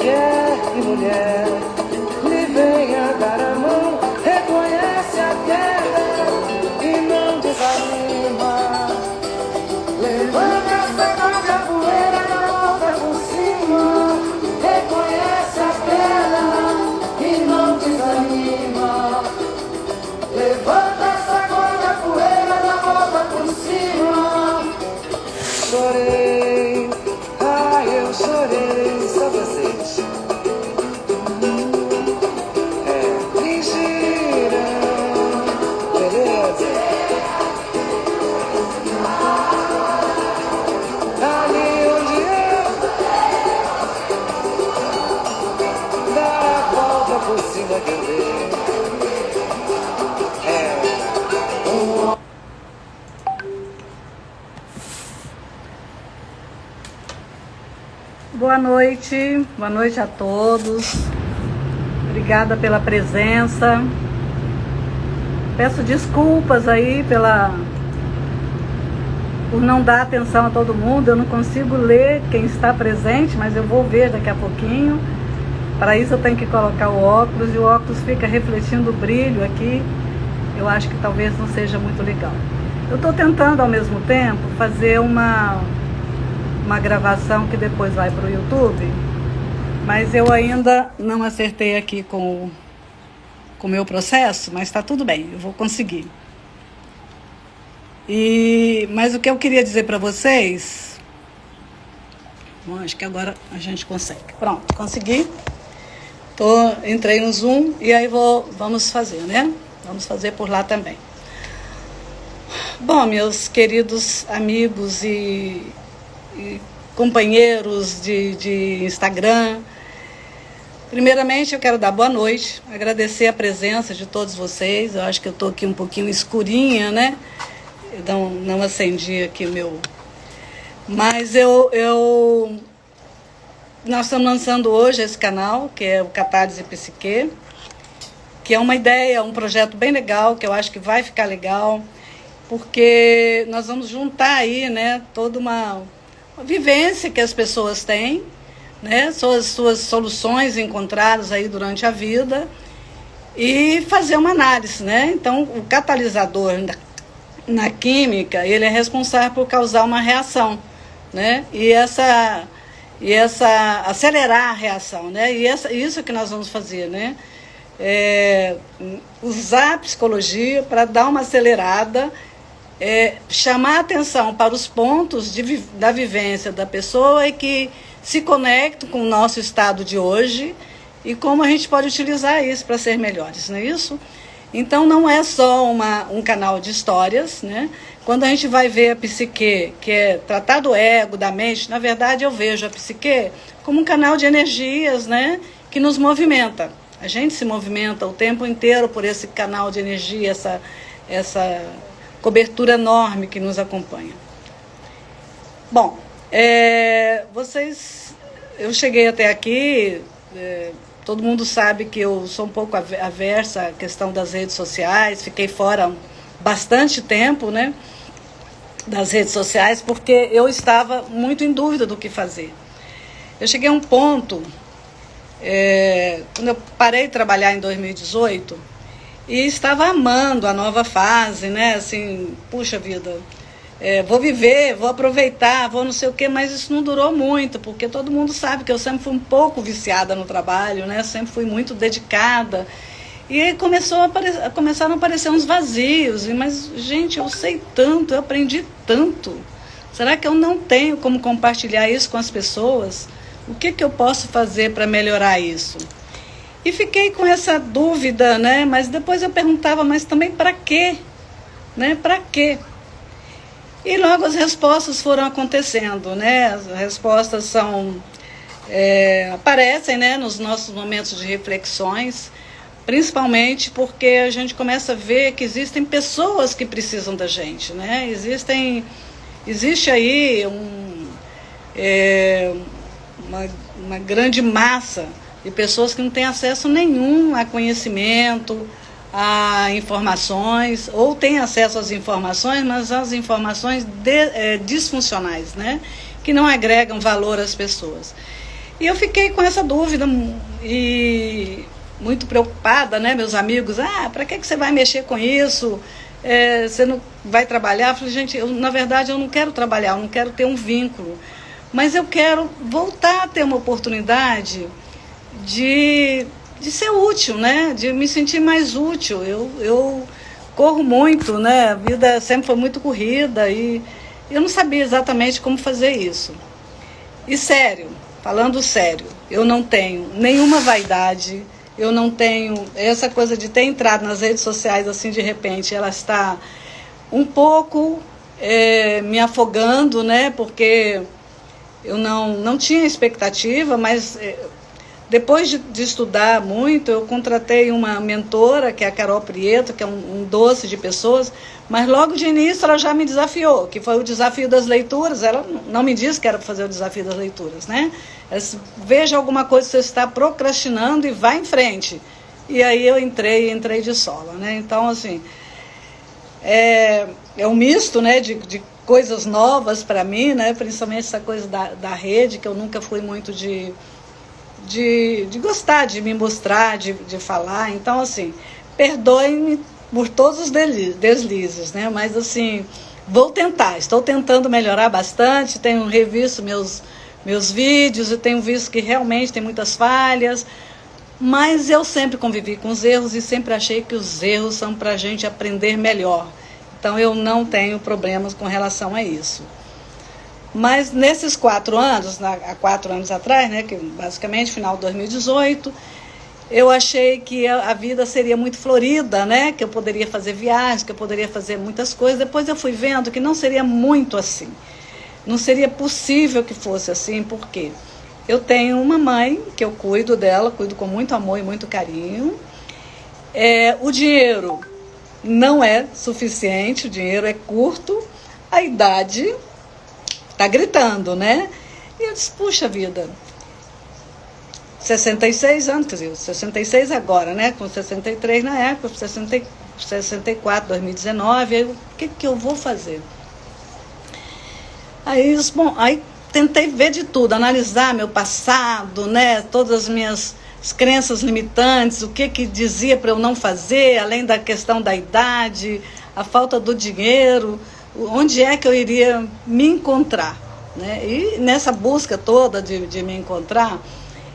fiel e mulher lhe venha dar a mão, reconhece a queda e não desanima. Levanta, sacode a poeira da volta por cima, reconhece a queda e não desanima. Levanta, sacode a poeira da volta por cima. Chorei, ai eu chorei, só vocês. Mentira, beleza. Ali onde eu dar a volta por cima que eu dei. Boa noite a todos. Obrigada pela presença. Peço desculpas aí por não dar atenção a todo mundo. Eu não consigo ler quem está presente, mas eu vou ver daqui a pouquinho. Para isso eu tenho que colocar o óculos e o óculos fica refletindo o brilho aqui. Eu acho que talvez não seja muito legal. Eu estou tentando ao mesmo tempo fazer uma gravação que depois vai para o YouTube, mas eu ainda não acertei aqui com o meu processo, mas está tudo bem, eu vou conseguir. Mas o que eu queria dizer para vocês, bom, acho que agora a gente consegue. Pronto, consegui. Entrei no Zoom e aí vamos fazer, né? Vamos fazer por lá também. Bom, meus queridos amigos e companheiros de Instagram, primeiramente eu quero dar boa noite, agradecer a presença de todos vocês. Eu acho que eu estou aqui um pouquinho escurinha, né? Eu não acendi aqui o meu... Mas nós estamos lançando hoje esse canal, que é o Catarse Psique, que é uma ideia, um projeto bem legal, que eu acho que vai ficar legal, porque nós vamos juntar aí, né, toda uma vivência que as pessoas têm, né, suas soluções encontradas aí durante a vida e fazer uma análise, né? Então, o catalisador na química, ele é responsável por causar uma reação, né? E acelerar a reação, né? E isso que nós vamos fazer, né? Usar a psicologia para dar uma acelerada, chamar a atenção para os pontos da vivência da pessoa e que se conectam com o nosso estado de hoje e como a gente pode utilizar isso para ser melhores, não é isso? Então não é só um canal de histórias, né? Quando a gente vai ver a psique, que é tratar do ego, da mente, na verdade eu vejo a psique como um canal de energias, né? Que nos movimenta. A gente se movimenta o tempo inteiro por esse canal de energia, essa cobertura enorme que nos acompanha. Bom, eu cheguei até aqui, todo mundo sabe que eu sou um pouco aversa à questão das redes sociais, fiquei fora bastante tempo, né, das redes sociais, porque eu estava muito em dúvida do que fazer. Eu cheguei a um ponto, quando eu parei de trabalhar em 2018, e estava amando a nova fase, né, assim, puxa vida, vou viver, vou aproveitar, vou não sei o quê, mas isso não durou muito, porque todo mundo sabe que eu sempre fui um pouco viciada no trabalho, né, sempre fui muito dedicada, e começaram a aparecer uns vazios, mas, gente, eu sei tanto, eu aprendi tanto, será que eu não tenho como compartilhar isso com as pessoas? O que eu posso fazer para melhorar isso? E fiquei com essa dúvida, né? Mas depois eu perguntava, mas também para quê? Né? Para quê? E logo as respostas foram acontecendo, né? As respostas aparecem, né, nos nossos momentos de reflexões, principalmente porque a gente começa a ver que existem pessoas que precisam da gente, né? Existe aí uma grande massa de pessoas que não têm acesso nenhum a conhecimento, a informações, ou têm acesso às informações, mas às informações disfuncionais, né? Que não agregam valor às pessoas. E eu fiquei com essa dúvida e muito preocupada, né? Meus amigos, para que você vai mexer com isso? Você não vai trabalhar? Eu falei, gente, na verdade eu não quero trabalhar, eu não quero ter um vínculo, mas eu quero voltar a ter uma oportunidade de ser útil, né? De me sentir mais útil. Eu corro muito, né? A vida sempre foi muito corrida e eu não sabia exatamente como fazer isso. E sério, falando sério, eu não tenho nenhuma vaidade, eu não tenho essa coisa de ter entrado nas redes sociais assim de repente, ela está um pouco me afogando, né? Porque eu não tinha expectativa, mas depois de estudar muito, eu contratei uma mentora, que é a Carol Prieto, que é um doce de pessoas, mas logo de início ela já me desafiou, que foi o desafio das leituras. Ela não me disse que era para fazer o desafio das leituras, né? Ela disse, veja alguma coisa que você está procrastinando e vá em frente. E aí eu entrei de sola, né? Então, assim, é um misto, né, de coisas novas para mim, né? Principalmente essa coisa da rede, que eu nunca fui muito de gostar de me mostrar, de falar. Então, assim, perdoe-me por todos os deslizes, né? Mas, assim, estou tentando melhorar bastante, tenho revisto meus vídeos e tenho visto que realmente tem muitas falhas, mas eu sempre convivi com os erros e sempre achei que os erros são para a gente aprender melhor. Então, eu não tenho problemas com relação a isso. Mas nesses 4 anos, há 4 anos atrás, né, que basicamente final de 2018, eu achei que a vida seria muito florida, né, que eu poderia fazer viagens, que eu poderia fazer muitas coisas. Depois eu fui vendo que não seria muito assim. Não seria possível que fosse assim, porque eu tenho uma mãe que eu cuido dela, cuido com muito amor e muito carinho. O dinheiro não é suficiente, o dinheiro é curto, a idade tá gritando, né? E eu disse, puxa vida, 66 anos, quer dizer, 66 agora, né? Com 63 na época, 64, 2019, aí o que eu vou fazer? Aí tentei ver de tudo, analisar meu passado, né? Todas as minhas crenças limitantes, o que dizia para eu não fazer, além da questão da idade, a falta do dinheiro, onde é que eu iria me encontrar, né? E nessa busca toda de me encontrar,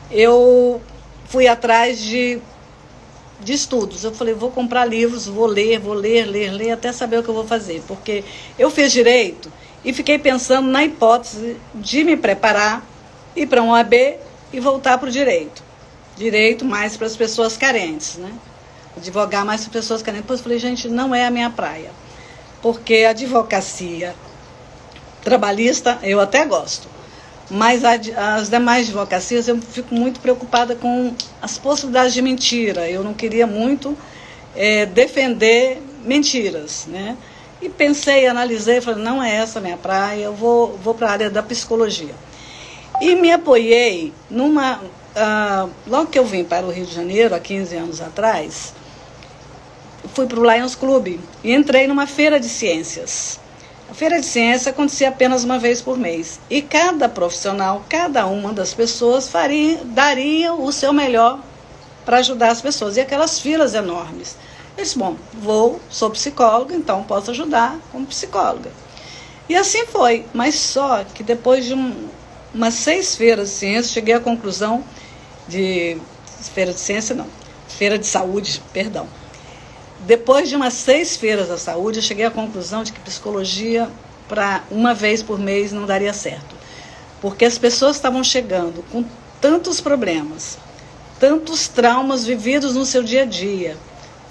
eu fui atrás de estudos. Eu falei, vou comprar livros, vou ler, até saber o que eu vou fazer. Porque eu fiz direito e fiquei pensando na hipótese de me preparar, ir para um AB e voltar para o direito. Direito mais para as pessoas carentes, né? Advogar mais para as pessoas carentes. Depois eu falei, gente, não é a minha praia. Porque a advocacia trabalhista eu até gosto, mas as demais advocacias eu fico muito preocupada com as possibilidades de mentira. Eu não queria muito defender mentiras, né? E pensei, analisei, falei, não é essa a minha praia, eu vou para a área da psicologia. E me apoiei logo que eu vim para o Rio de Janeiro, há 15 anos atrás, fui para o Lions Club e entrei numa feira de ciências. A feira de ciências acontecia apenas uma vez por mês. E cada profissional, cada uma das pessoas daria o seu melhor para ajudar as pessoas. E aquelas filas enormes. Eu disse, bom, sou psicóloga, então posso ajudar como psicóloga. E assim foi. Mas só que depois de umas 6 feiras de ciências, cheguei à conclusão feira de saúde, perdão. Depois de umas 6 feiras da saúde, eu cheguei à conclusão de que psicologia, para uma vez por mês, não daria certo. Porque as pessoas estavam chegando com tantos problemas, tantos traumas vividos no seu dia a dia,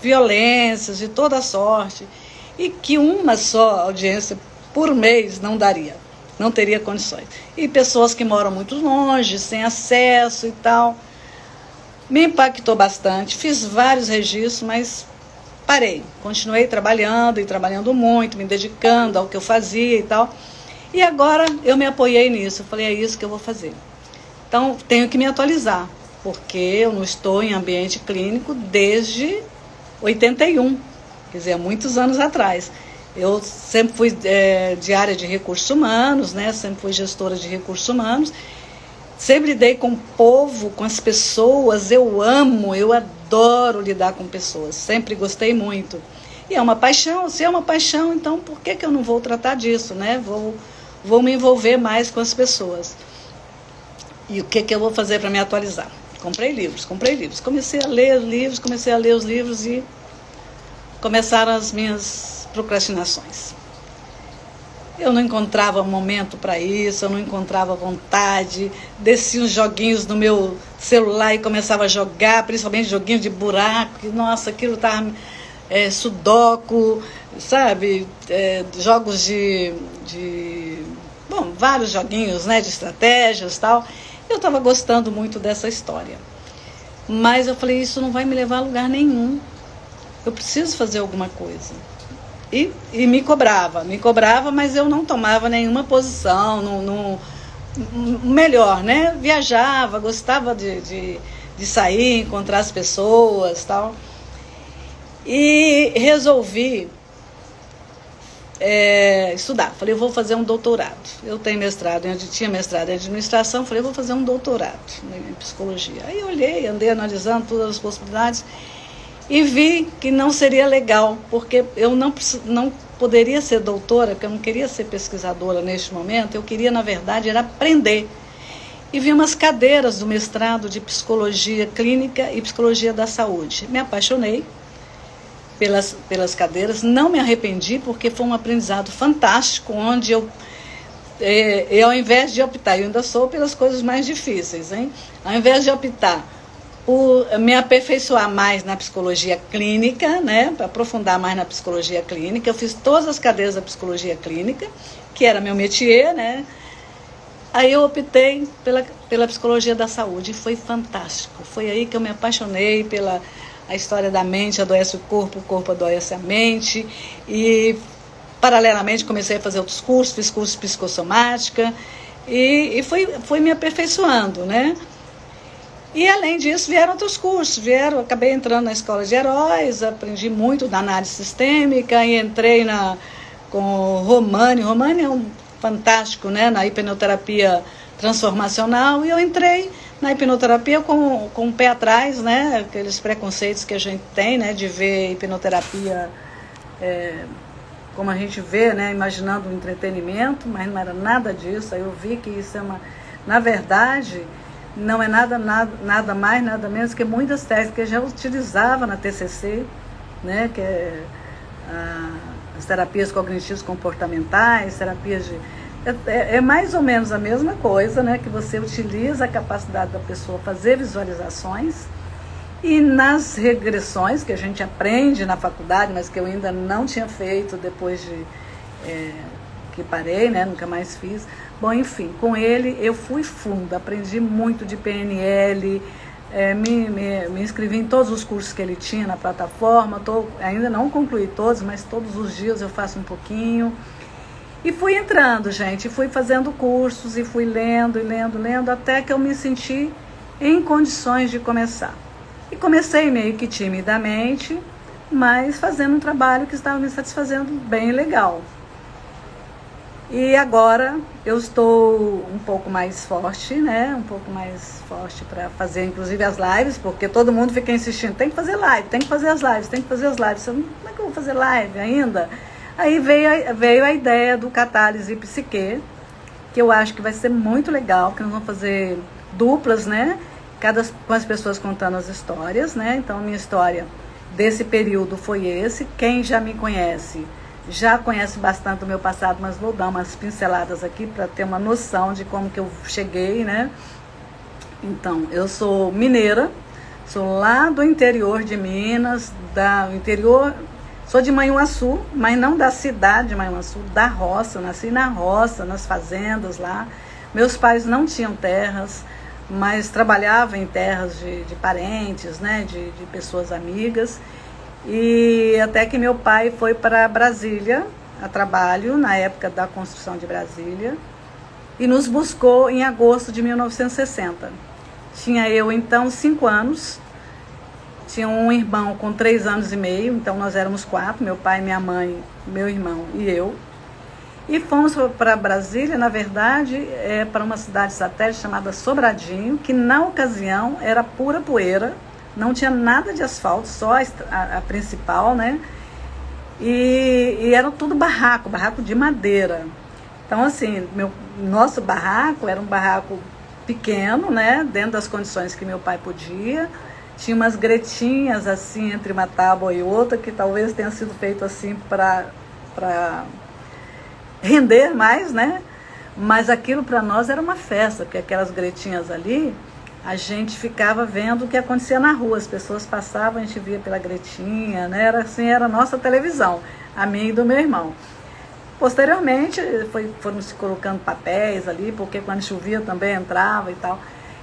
violências de toda sorte, e que uma só audiência por mês não daria, não teria condições. E pessoas que moram muito longe, sem acesso e tal. Me impactou bastante, fiz vários registros, mas parei, continuei trabalhando e trabalhando muito, me dedicando ao que eu fazia e tal. E agora eu me apoiei nisso, eu falei, é isso que eu vou fazer. Então, tenho que me atualizar, porque eu não estou em ambiente clínico desde 81, quer dizer, há muitos anos atrás. Eu sempre fui de área de recursos humanos, né? Sempre fui gestora de recursos humanos, Sempre lidei com o povo, com as pessoas, eu amo, eu adoro lidar com pessoas, sempre gostei muito. E é uma paixão, se é uma paixão, então por que eu não vou tratar disso, né? Vou me envolver mais com as pessoas. E o que eu vou fazer para me atualizar? Comprei livros. Comecei a ler os livros e começaram as minhas procrastinações. Eu não encontrava momento para isso, eu não encontrava vontade, descia uns joguinhos no meu celular e começava a jogar, principalmente joguinho de buraco, nossa, aquilo estava sudoku, sabe, jogos bom, vários joguinhos, né, de estratégias e tal. Eu estava gostando muito dessa história, mas eu falei, isso não vai me levar a lugar nenhum, eu preciso fazer alguma coisa. E me cobrava, mas eu não tomava nenhuma posição, melhor, né? Viajava, gostava de sair, encontrar as pessoas, tal. E resolvi estudar. Falei, eu vou fazer um doutorado. Eu tinha mestrado em administração, falei, eu vou fazer um doutorado em psicologia. Aí eu olhei, andei analisando todas as possibilidades e vi que não seria legal, porque eu não poderia ser doutora, porque eu não queria ser pesquisadora neste momento, eu queria, na verdade, era aprender. E vi umas cadeiras do mestrado de psicologia clínica e psicologia da saúde. Me apaixonei pelas cadeiras, não me arrependi, porque foi um aprendizado fantástico, onde eu ao invés de optar, eu ainda sou pelas coisas mais difíceis, hein? Ao invés de optar por me aperfeiçoar mais na psicologia clínica, né, para aprofundar mais na psicologia clínica, eu fiz todas as cadeiras da psicologia clínica, que era meu métier, né? Aí eu optei pela psicologia da saúde e foi fantástico. Foi aí que eu me apaixonei pela a história da mente, adoece o corpo adoece a mente. E paralelamente comecei a fazer outros cursos, fiz curso de psicossomática e fui me aperfeiçoando, né? E além disso vieram outros cursos, acabei entrando na Escola de Heróis, aprendi muito da análise sistêmica e entrei com o Romani. Romani é um fantástico, né, na hipnoterapia transformacional, e eu entrei na hipnoterapia com o pé atrás, né, aqueles preconceitos que a gente tem, né, de ver hipnoterapia como a gente vê, né, imaginando um entretenimento, mas não era nada disso. Aí eu vi que isso na verdade, não é nada mais, nada menos que muitas técnicas que eu já utilizava na TCC, né, que é as terapias cognitivas comportamentais, terapias de... É mais ou menos a mesma coisa, né, que você utiliza a capacidade da pessoa fazer visualizações, e nas regressões que a gente aprende na faculdade, mas que eu ainda não tinha feito depois que parei, né, nunca mais fiz. Bom, enfim, com ele eu fui fundo, aprendi muito de PNL, me inscrevi em todos os cursos que ele tinha na plataforma, ainda não concluí todos, mas todos os dias eu faço um pouquinho. E fui entrando, gente, fui fazendo cursos e fui lendo, até que eu me senti em condições de começar. E comecei meio que timidamente, mas fazendo um trabalho que estava me satisfazendo bem legal. E agora eu estou um pouco mais forte, né? Um pouco mais forte para fazer, inclusive, as lives, porque todo mundo fica insistindo, tem que fazer live, tem que fazer as lives, tem que fazer as lives. Como é que eu vou fazer live ainda? Aí veio a ideia do Catálise Psique, que eu acho que vai ser muito legal, que nós vamos fazer duplas, né? Com as pessoas contando as histórias, né? Então, a minha história desse período foi esse. Quem já me conhece, já conhece bastante do meu passado, mas vou dar umas pinceladas aqui para ter uma noção de como que eu cheguei, né? Então, eu sou mineira, sou lá do interior de Minas, sou de Manhuaçu, mas não da cidade de Manhuaçu, da roça. Eu nasci na roça, nas fazendas lá. Meus pais não tinham terras, mas trabalhavam em terras de parentes, né, de pessoas amigas. E até que meu pai foi para Brasília a trabalho, na época da construção de Brasília, e nos buscou em agosto de 1960. Tinha eu, então, 5 anos, tinha um irmão com 3 anos e meio, então nós éramos 4, meu pai, minha mãe, meu irmão e eu. E fomos para Brasília, na verdade, para uma cidade satélite chamada Sobradinho, que na ocasião era pura poeira, não tinha nada de asfalto, só a principal, né? E era tudo barraco de madeira. Então, assim, nosso barraco era um barraco pequeno, né? Dentro das condições que meu pai podia. Tinha umas gretinhas, assim, entre uma tábua e outra, que talvez tenha sido feito assim para render mais, né? Mas aquilo para nós era uma festa, porque aquelas gretinhas ali, a gente ficava vendo o que acontecia na rua, as pessoas passavam, a gente via pela gretinha, né? Era assim, era a nossa televisão, a minha e do meu irmão. Posteriormente, foram se colocando papéis ali, porque quando chovia também entrava e tal.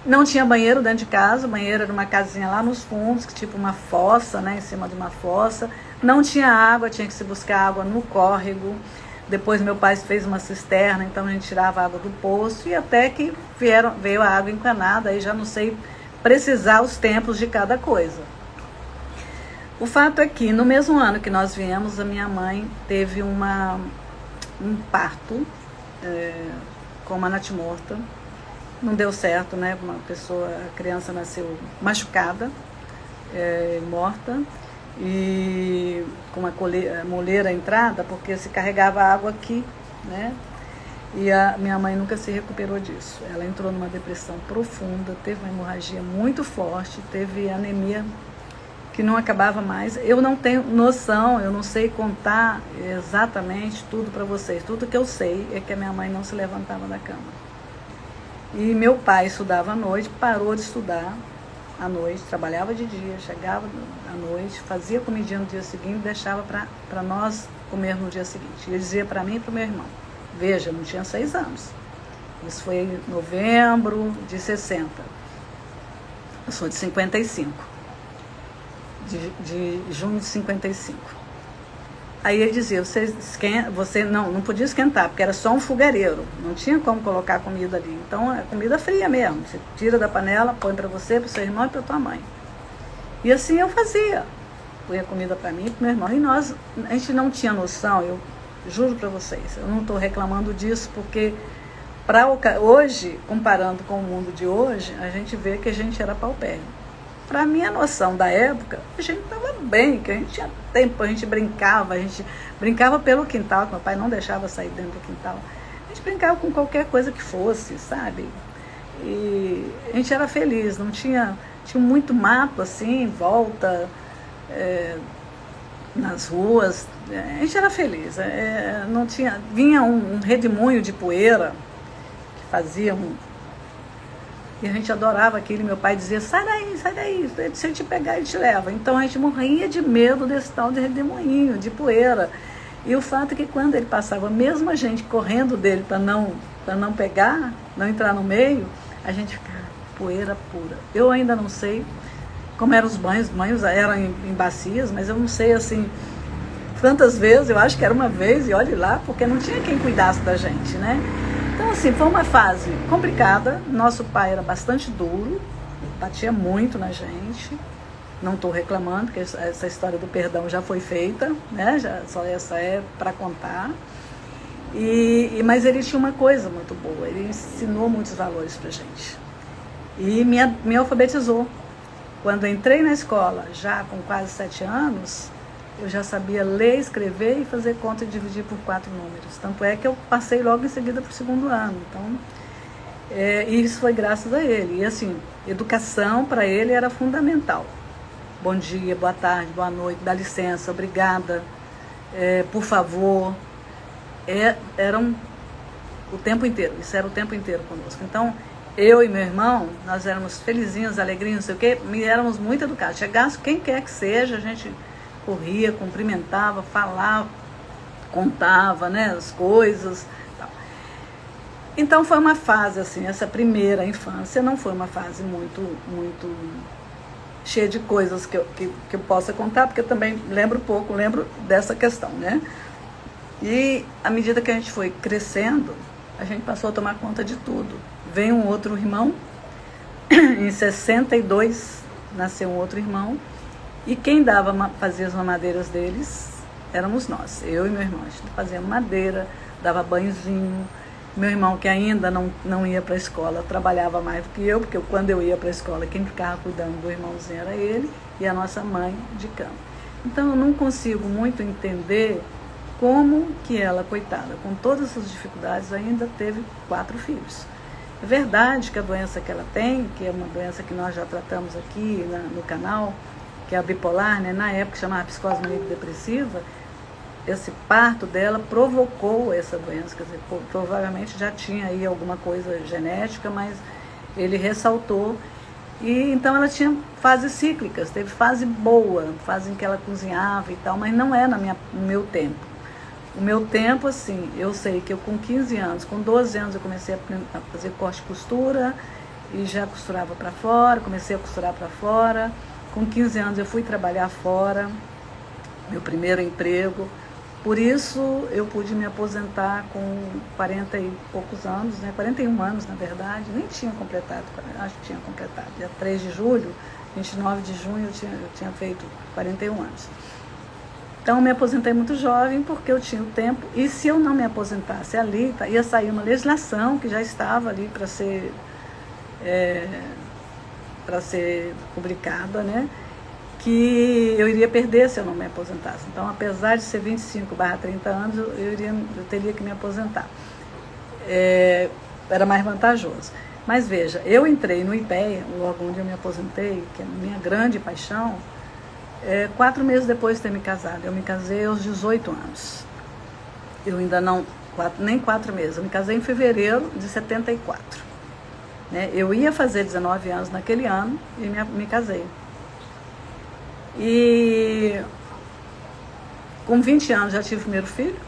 Não tinha banheiro dentro de casa, o banheiro era uma casinha lá nos fundos, tipo uma fossa, né? Em cima de uma fossa. Não tinha água, tinha que se buscar água no córrego. Depois meu pai fez uma cisterna, então a gente tirava a água do poço e até que veio a água encanada, aí já não sei precisar os tempos de cada coisa. O fato é que no mesmo ano que nós viemos, a minha mãe teve um parto com uma natimorta. Não deu certo, né? A criança nasceu machucada, morta, e com uma moleira entrada, porque se carregava água aqui, né? E a minha mãe nunca se recuperou disso. Ela entrou numa depressão profunda, teve uma hemorragia muito forte, teve anemia que não acabava mais. Eu não tenho noção, eu não sei contar exatamente tudo para vocês. Tudo que eu sei é que a minha mãe não se levantava da cama. E meu pai estudava à noite, parou de estudar à noite, trabalhava de dia, chegava à noite, fazia comidinha no dia seguinte, deixava para nós comer no dia seguinte. Ele dizia para mim e para o meu irmão, veja, eu não tinha 6 anos. Isso foi em novembro de 60. Eu sou de 55. De junho de 55. Aí ele dizia, você não podia esquentar, porque era só um fogareiro, não tinha como colocar comida ali. Então é comida fria mesmo, você tira da panela, põe para você, para o seu irmão e para tua mãe. E assim eu fazia, põe a comida para mim e para meu irmão. E a gente não tinha noção, eu juro para vocês, eu não estou reclamando disso, porque hoje, comparando com o mundo de hoje, a gente vê que a gente era paupérrimo. Para a minha noção da época, a gente estava bem, que a gente tinha tempo, a gente brincava pelo quintal, que meu pai não deixava sair dentro do quintal. A gente brincava com qualquer coisa que fosse, sabe? E a gente era feliz, não tinha muito mato assim, em volta, nas ruas, a gente era feliz. Não tinha, vinha um redemoinho de poeira, que fazia e a gente adorava aquilo, meu pai dizia, sai daí, se ele te pegar, ele te leva. Então a gente morria de medo desse tal de redemoinho, de poeira. E o fato é que quando ele passava, mesmo a gente correndo dele para não pegar, não entrar no meio, a gente ficava poeira pura. Eu ainda não sei como eram os banhos eram em bacias, mas eu não sei assim, quantas vezes, eu acho que era uma vez, e olhe lá, porque não tinha quem cuidasse da gente, né? Então, assim, foi uma fase complicada. Nosso pai era bastante duro, batia muito na gente. Não estou reclamando, porque essa história do perdão já foi feita, né? Só essa é para contar. Mas ele tinha uma coisa muito boa, ele ensinou muitos valores para gente. E me alfabetizou. Quando eu entrei na escola, já com quase 7 anos, eu já sabia ler, escrever e fazer conta e dividir por 4 números. Tanto é que eu passei logo em seguida para o 2º ano. Então, isso foi graças a ele. E assim, educação para ele era fundamental. Bom dia, boa tarde, boa noite, dá licença, obrigada, por favor. O tempo inteiro, isso era o tempo inteiro conosco. Então, eu e meu irmão, nós éramos felizinhos, alegrinhos, não sei o quê, e éramos muito educados. Chegasse quem quer que seja, a gente corria, cumprimentava, falava, contava, né, as coisas. Tal. Então foi uma fase assim, essa primeira infância não foi uma fase muito cheia de coisas que eu possa contar, porque eu também lembro dessa questão, né? E à medida que a gente foi crescendo, a gente passou a tomar conta de tudo. Veio um outro irmão, em 62 nasceu um outro irmão, e quem fazia as mamadeiras deles éramos nós, eu e meu irmão. A gente fazia madeira, dava banhozinho. Meu irmão, que ainda não ia para a escola, trabalhava mais do que eu, porque quando eu ia para a escola, quem ficava cuidando do irmãozinho era ele e a nossa mãe de campo. Então, eu não consigo muito entender como que ela, coitada, com todas essas dificuldades, ainda teve 4 filhos. É verdade que a doença que ela tem, que é uma doença que nós já tratamos aqui no canal, que é a bipolar, né? Na época chamava psicose maníaco-depressiva, esse parto dela provocou essa doença, quer dizer, provavelmente já tinha aí alguma coisa genética, mas ele ressaltou. E então ela tinha fases cíclicas, teve fase boa, fase em que ela cozinhava e tal, mas não é no meu tempo. O meu tempo, assim, eu sei que eu com 15 anos, com 12 anos eu comecei a fazer corte e costura e já costurava para fora, comecei a costurar para fora. Com 15 anos eu fui trabalhar fora, meu primeiro emprego. Por isso eu pude me aposentar com 40 e poucos anos, né? 41 anos na verdade, nem tinha completado, acho que tinha completado. Dia 3 de julho, 29 de junho eu tinha feito 41 anos. Então eu me aposentei muito jovem porque eu tinha o tempo, e se eu não me aposentasse ali, ia sair uma legislação que já estava ali para ser publicada, né? Que eu iria perder se eu não me aposentasse. Então, apesar de ser 25/30 anos, eu teria que me aposentar. Era mais vantajoso. Mas veja, eu entrei no IPEA, o órgão onde eu me aposentei, que é a minha grande paixão, 4 meses depois de ter me casado. Eu me casei aos 18 anos. Eu ainda não, nem 4 meses, eu me casei em fevereiro de 74. Né? Eu ia fazer 19 anos naquele ano e me casei. E com 20 anos já tive o primeiro filho,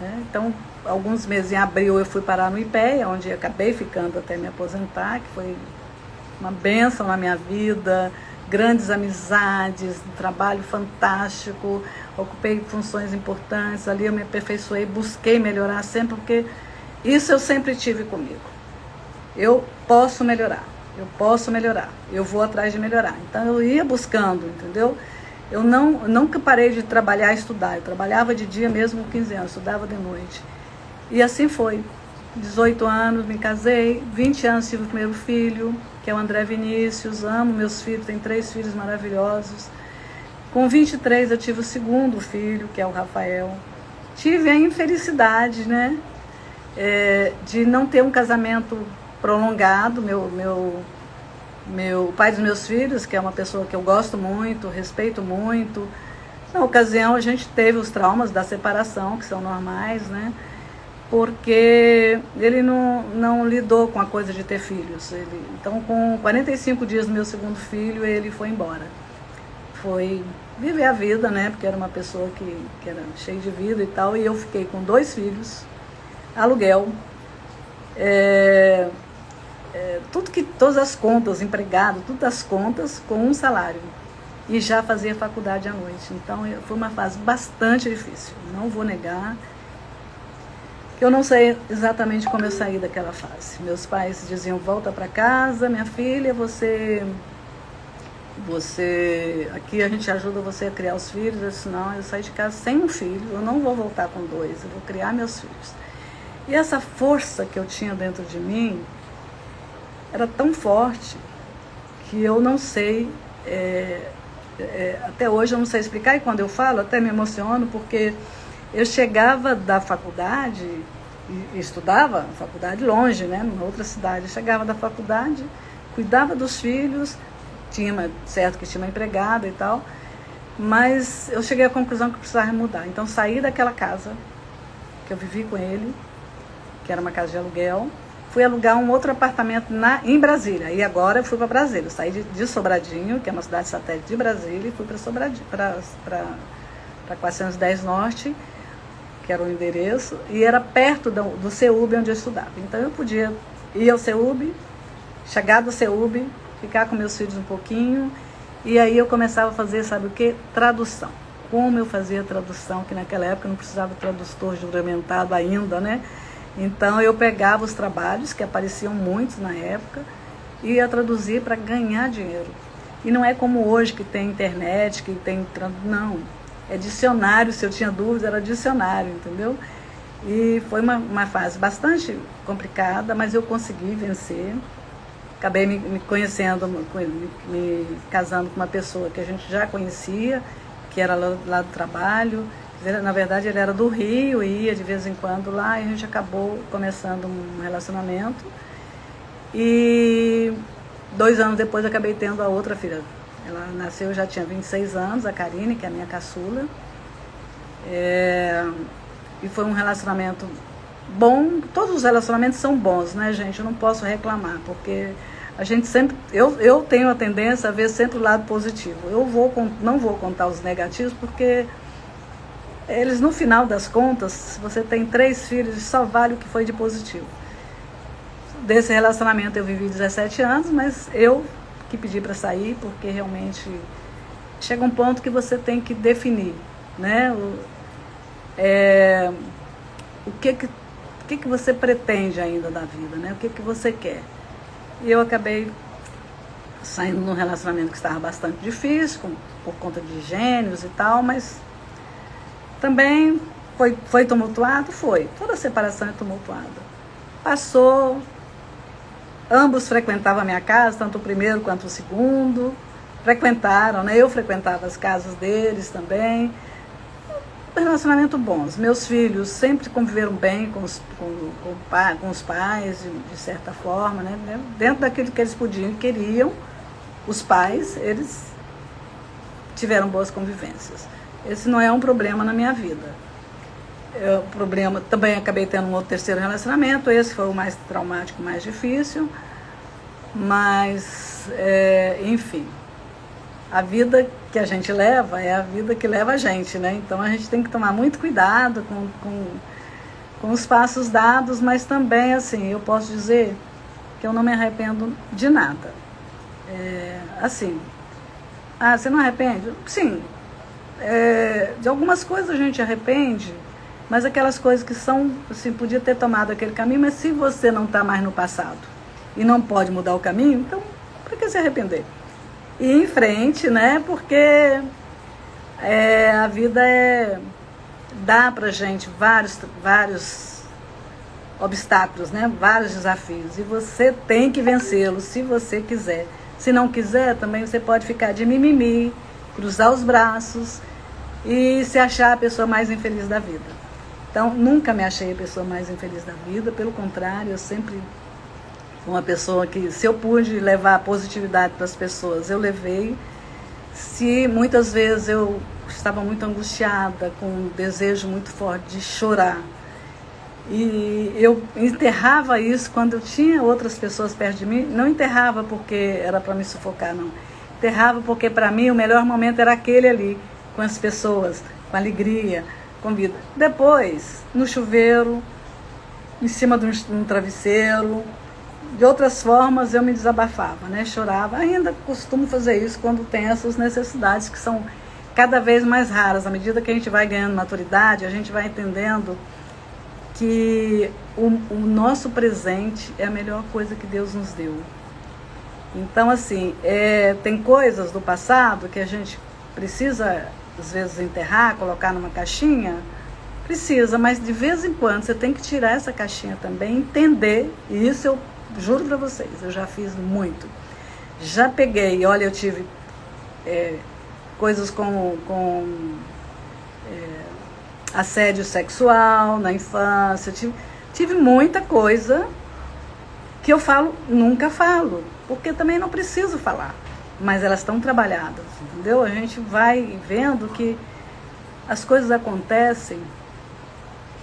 né? Então, alguns meses em abril eu fui parar no IPEA, onde acabei ficando até me aposentar, que foi uma bênção na minha vida, grandes amizades, um trabalho fantástico, ocupei funções importantes, ali eu me aperfeiçoei, busquei melhorar sempre, porque isso eu sempre tive comigo. Eu posso melhorar. Eu vou atrás de melhorar. Então eu ia buscando, entendeu? Eu nunca parei de trabalhar e estudar. Eu trabalhava de dia mesmo com 15 anos, estudava de noite. E assim foi. 18 anos me casei, 20 anos tive o primeiro filho, que é o André Vinícius, amo meus filhos, tenho 3 filhos maravilhosos. Com 23 eu tive o segundo filho, que é o Rafael. Tive a infelicidade, né, de não ter um casamento prolongado. O pai dos meus filhos, que é uma pessoa que eu gosto muito, respeito muito. Na ocasião a gente teve os traumas da separação, que são normais, né? Porque ele não lidou com a coisa de ter filhos. Então, com 45 dias do meu segundo filho, ele foi embora. Foi viver a vida, né? Porque era uma pessoa que era cheia de vida e tal. E eu fiquei com 2 filhos, aluguel, todas as contas, empregado, todas as contas com um salário. E já fazia faculdade à noite. Então, foi uma fase bastante difícil. Não vou negar. Eu não sei exatamente como eu saí daquela fase. Meus pais diziam, volta para casa, minha filha, você aqui a gente ajuda você a criar os filhos. Eu disse, não, eu saí de casa sem um filho, eu não vou voltar com 2, eu vou criar meus filhos. E essa força que eu tinha dentro de mim era tão forte que eu não sei, até hoje eu não sei explicar, e quando eu falo até me emociono, porque eu chegava da faculdade e estudava na faculdade longe, né, numa outra cidade. Eu chegava da faculdade, cuidava dos filhos, certo que tinha uma empregada e tal, mas eu cheguei à conclusão que eu precisava mudar. Então saí daquela casa que eu vivi com ele, que era uma casa de aluguel, fui alugar um outro apartamento em Brasília. E agora eu fui para Brasília. Eu saí de Sobradinho, que é uma cidade satélite de Brasília, e fui para Sobradinho, para 410 Norte, que era o endereço, e era perto do CEUB onde eu estudava. Então eu podia ir ao CEUB, chegar do CEUB, ficar com meus filhos um pouquinho, e aí eu começava a fazer, sabe o quê? Tradução. Como eu fazia tradução, que naquela época não precisava de tradutor juramentado ainda, né? Então eu pegava os trabalhos, que apareciam muitos na época, e ia traduzir para ganhar dinheiro. E não é como hoje, que tem internet, que tem... Não. É dicionário, se eu tinha dúvida, era dicionário, entendeu? E foi uma fase bastante complicada, mas eu consegui vencer. Acabei me conhecendo, me casando com uma pessoa que a gente já conhecia, que era lá do trabalho. Na verdade, ele era do Rio e ia de vez em quando lá, e a gente acabou começando um relacionamento. E 2 anos depois eu acabei tendo a outra filha. Ela nasceu, já tinha 26 anos, a Karine, que é a minha caçula. E foi um relacionamento bom. Todos os relacionamentos são bons, né, gente? Eu não posso reclamar, porque a gente sempre... Eu tenho a tendência a ver sempre o lado positivo. Não vou contar os negativos, porque eles, no final das contas, se você tem 3 filhos, só vale o que foi de positivo. Desse relacionamento eu vivi 17 anos, mas eu que pedi para sair, porque realmente chega um ponto que você tem que definir, né? O que você pretende ainda da vida, né? O que você quer. E eu acabei saindo num relacionamento que estava bastante difícil, por conta de gênios e tal, mas também foi tumultuado? Foi. Toda separação é tumultuada. Passou, ambos frequentavam a minha casa, tanto o primeiro quanto o segundo, frequentaram, né? Eu frequentava as casas deles também. Um relacionamento bom. Os meus filhos sempre conviveram bem com os pais, de certa forma, né? Dentro daquilo que eles podiam e queriam, os pais, eles tiveram boas convivências. Esse não é um problema na minha vida. Problema, também acabei tendo um outro terceiro relacionamento, esse foi o mais traumático, mais difícil, mas, enfim, a vida que a gente leva é a vida que leva a gente, né? Então a gente tem que tomar muito cuidado com os passos dados, mas também, assim, eu posso dizer que eu não me arrependo de nada. Assim, você não arrepende? Sim, de algumas coisas a gente arrepende, mas aquelas coisas que são, assim, podia ter tomado aquele caminho, mas se você não está mais no passado e não pode mudar o caminho, então, para que se arrepender? E ir em frente, né? Porque a vida dá pra gente vários obstáculos, né? Vários desafios. E você tem que vencê-los se você quiser. Se não quiser, também você pode ficar de mimimi, cruzar os braços e se achar a pessoa mais infeliz da vida. Então, nunca me achei a pessoa mais infeliz da vida, pelo contrário, eu sempre fui uma pessoa que, se eu pude levar positividade para as pessoas, eu levei. Se muitas vezes eu estava muito angustiada, com um desejo muito forte de chorar, e eu enterrava isso quando eu tinha outras pessoas perto de mim, não enterrava porque era para me sufocar, não. Enterrava porque, para mim, o melhor momento era aquele ali, com as pessoas, com alegria, com vida. Depois, no chuveiro, em cima de um travesseiro, de outras formas eu me desabafava, né? Chorava. Ainda costumo fazer isso quando tem essas necessidades que são cada vez mais raras. À medida que a gente vai ganhando maturidade, a gente vai entendendo que o nosso presente é a melhor coisa que Deus nos deu. Então, assim, tem coisas do passado que a gente precisa, às vezes, enterrar, colocar numa caixinha. Precisa, mas de vez em quando você tem que tirar essa caixinha também, entender, e isso eu juro para vocês, eu já fiz muito. Já peguei, olha, eu tive coisas com assédio sexual na infância, tive muita coisa que eu nunca falo, porque também não preciso falar, mas elas estão trabalhadas, entendeu? A gente vai vendo que as coisas acontecem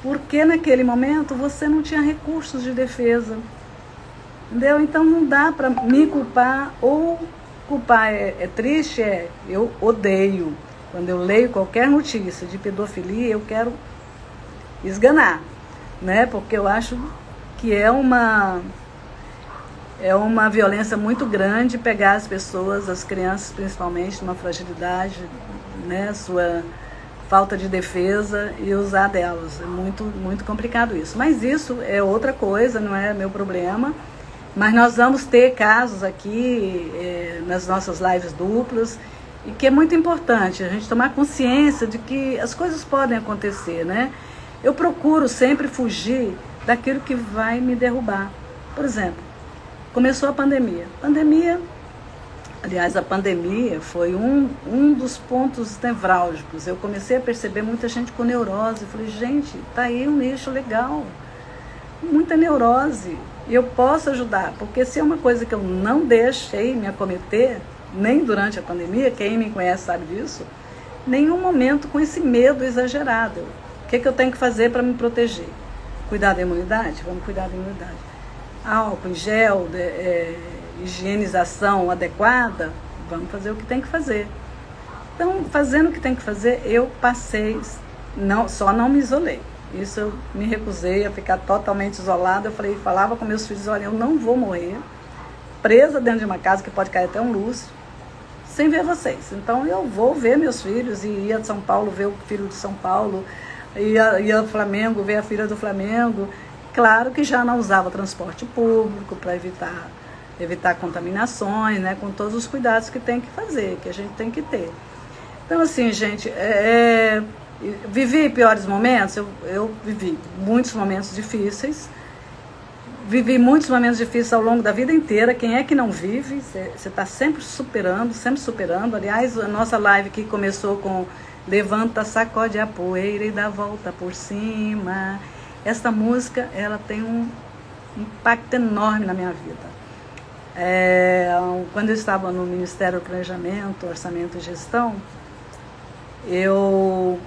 porque naquele momento você não tinha recursos de defesa, entendeu? Então não dá para me culpar, ou culpar é triste, eu odeio. Quando eu leio qualquer notícia de pedofilia, eu quero esganar, né? Porque eu acho que é uma violência muito grande pegar as pessoas, as crianças principalmente, numa fragilidade, né? Sua falta de defesa e usar delas. É muito, muito complicado isso. Mas isso é outra coisa, não é meu problema. Mas nós vamos ter casos aqui nas nossas lives duplas, e que é muito importante a gente tomar consciência de que as coisas podem acontecer, né? eu procuro sempre fugir daquilo que vai me derrubar. Por exemplo, começou a pandemia. Aliás, a pandemia foi um dos pontos nevrálgicos. Eu comecei a perceber muita gente com neurose. Eu falei, gente, tá aí um nicho legal. Muita neurose. E eu posso ajudar, porque se é uma coisa que eu não deixei me acometer, nem durante a pandemia, quem me conhece sabe disso, nenhum momento com esse medo exagerado. O que eu tenho que fazer para me proteger? Cuidar da imunidade? Vamos cuidar da imunidade. Álcool em gel, higienização adequada, vamos fazer o que tem que fazer. Então, fazendo o que tem que fazer, eu passei, só não me isolei. Isso eu me recusei a ficar totalmente isolada. Eu falava com meus filhos, olha, eu não vou morrer presa dentro de uma casa que pode cair até um lustre, sem ver vocês. Então eu vou ver meus filhos, e ia de São Paulo ver o filho de São Paulo, ia ao Flamengo ver a filha do Flamengo. Claro que já não usava transporte público para evitar contaminações, né, com todos os cuidados que tem que fazer, que a gente tem que ter. Então, assim, gente, vivi piores momentos, eu vivi muitos momentos difíceis, vivi muitos momentos difíceis ao longo da vida inteira. Quem é que não vive? Você está sempre superando, sempre superando. Aliás, a nossa live que começou com levanta, sacode a poeira e dá volta por cima. Essa música, ela tem um impacto enorme na minha vida. Quando eu estava no Ministério do Planejamento, Orçamento e Gestão, eu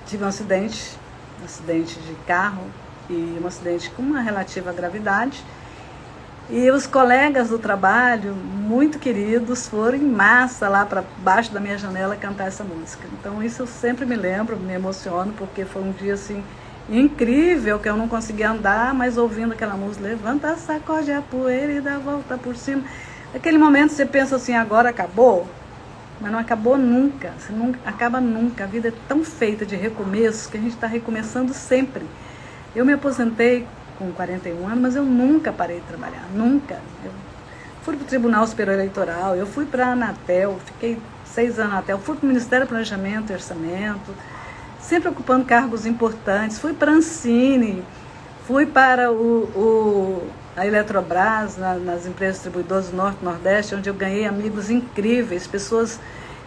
tive um acidente de carro, e um acidente com uma relativa gravidade. E os colegas do trabalho, muito queridos, foram em massa lá para baixo da minha janela cantar essa música. Então isso eu sempre me lembro, me emociono, porque foi um dia assim incrível, que eu não conseguia andar, mas ouvindo aquela música, levanta, sacode a poeira e dá a volta por cima. Naquele momento você pensa assim, agora acabou? Mas não acabou nunca, você não acaba nunca. A vida é tão feita de recomeços que a gente está recomeçando sempre. Eu me aposentei com 41 anos, mas eu nunca parei de trabalhar, nunca. Eu fui para o Tribunal Superior Eleitoral, eu fui para a Anatel, fiquei 6 anos na Anatel, fui para o Ministério do Planejamento e Orçamento, sempre ocupando cargos importantes, fui para a Ancine, fui para a Eletrobras, nas empresas distribuidoras do Norte e Nordeste, onde eu ganhei amigos incríveis, pessoas